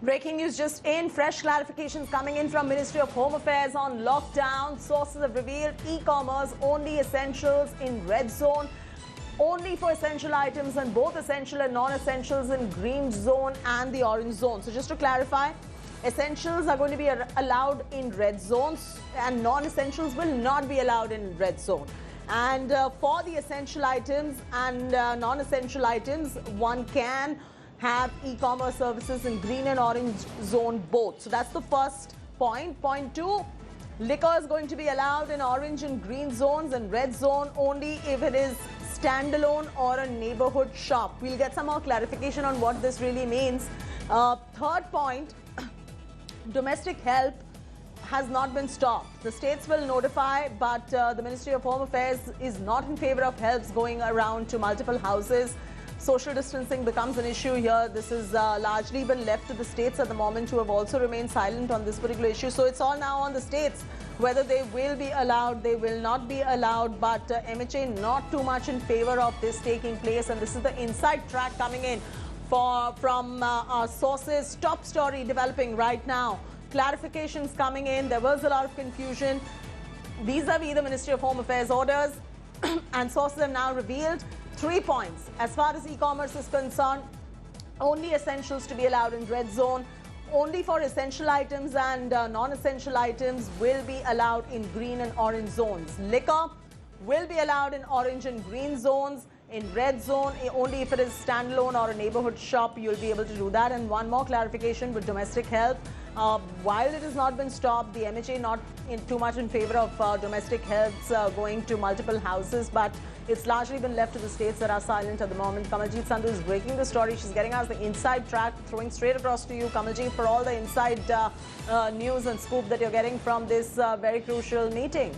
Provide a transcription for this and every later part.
Breaking news just in. Fresh clarifications coming in from Ministry of Home Affairs on lockdown. Sources have revealed e-commerce only essentials in red zone, only for essential items, and both essential and non-essentials in green zone and the orange zone. So just to clarify, essentials are going to be allowed in red zones and non-essentials will not be allowed in red zone. And for the essential items and non-essential items, one can have e-commerce services in green and orange zone both. So that's the first point. Point two, liquor is going to be allowed in orange and green zones, and red zone only if it is standalone or a neighborhood shop. We'll get some more clarification on what this really means. Third point, domestic help has not been stopped. The states will notify, but the Ministry of Home Affairs is not in favor of helps going around to multiple houses. Social distancing becomes an issue here. This has largely been left to the states at the moment, who have also remained silent on this particular issue. So it's all now on the states whether they will be allowed, they will not be allowed. But MHA not too much in favor of this taking place. And this is the inside track coming in from our sources. Top story developing right now. Clarifications coming in. There was a lot of confusion vis-a-vis the Ministry of Home Affairs orders, and sources have now revealed 3 points. As far as e-commerce is concerned, only essentials to be allowed in red zone, only for essential items and non-essential items will be allowed in green and orange zones. Liquor will be allowed in orange and green zones. In red zone, only if it is standalone or a neighborhood shop, you'll be able to do that. And one more clarification with domestic help. While it has not been stopped, the MHA not too much in favor of domestic helps going to multiple houses, but it's largely been left to the states that are silent at the moment. Kamaljeet Sandhu is breaking the story. She's getting us the inside track, throwing straight across to you, Kamaljeet, for all the inside news and scoop that you're getting from this very crucial meeting.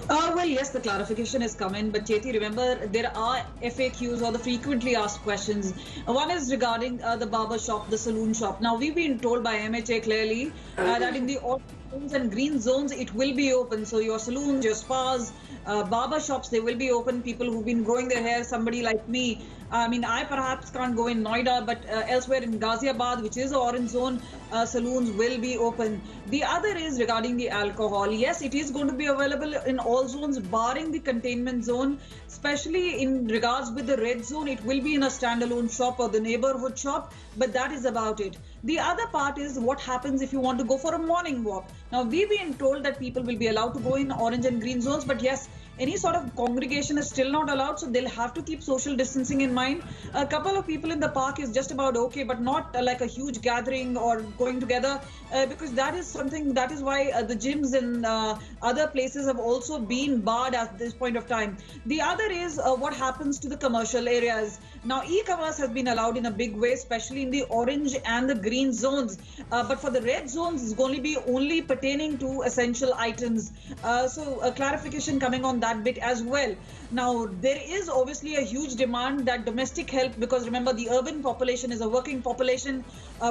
Well, yes, the clarification is coming, but Cheti, remember, there are FAQs or the frequently asked questions. One is regarding the barber shop, the saloon shop. Now, we've been told by MHA clearly that in the orange zones and green zones, it will be open. So your saloons, your spas, barber shops, they will be open. People who've been growing their hair, somebody like me, I mean, I perhaps can't go in Noida, but elsewhere in Ghaziabad, which is an orange zone, saloons will be open. The other is regarding the alcohol. Yes, it is going to be available in all zones, barring the containment zone, especially in regards with the red zone. It will be in a standalone shop or the neighborhood shop, but that is about it. The other part is what happens if you want to go for a morning walk. Now, we've been told that people will be allowed to go in orange and green zones, but yes, any sort of congregation is still not allowed, so they'll have to keep social distancing in mind. A couple of people in the park is just about okay, but not like a huge gathering or going together, because that is something, that is why the gyms and other places have also been barred at this point of time. The other is what happens to the commercial areas. Now, e-commerce has been allowed in a big way, especially in the orange and the green zones, but for the red zones, it's going to be only pertaining to essential items. So a clarification coming on that bit as well. Now, there is obviously a huge demand that domestic help, because remember, the urban population is a working population.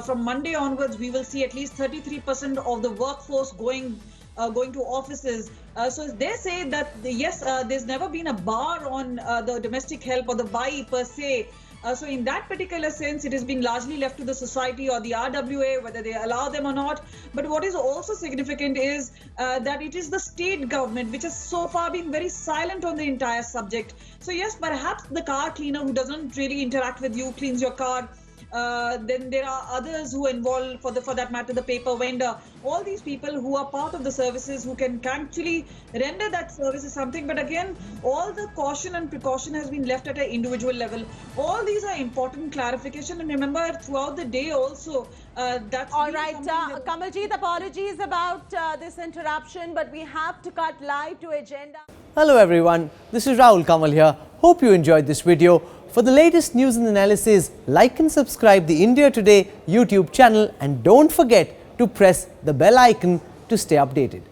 From Monday onwards, we will see at least 33% of the workforce going to offices. So they say that yes, there's never been a bar on the domestic help or the buy per se. So in that particular sense, it is being largely left to the society or the RWA, whether they allow them or not. But what is also significant is that it is the state government which has so far been very silent on the entire subject. So yes, perhaps the car cleaner who doesn't really interact with you, cleans your car. Then there are others who involve, for that matter, the paper vendor. All these people who are part of the services who can actually render that service is something. But again, all the caution and precaution has been left at an individual level. All these are important clarification. And remember, throughout the day also, that's all right. Kamaljeet, apologies about this interruption, but we have to cut live to agenda. Hello everyone, this is Rahul Kamal here. Hope you enjoyed this video. For the latest news and analysis, like and subscribe the India Today YouTube channel, and don't forget to press the bell icon to stay updated.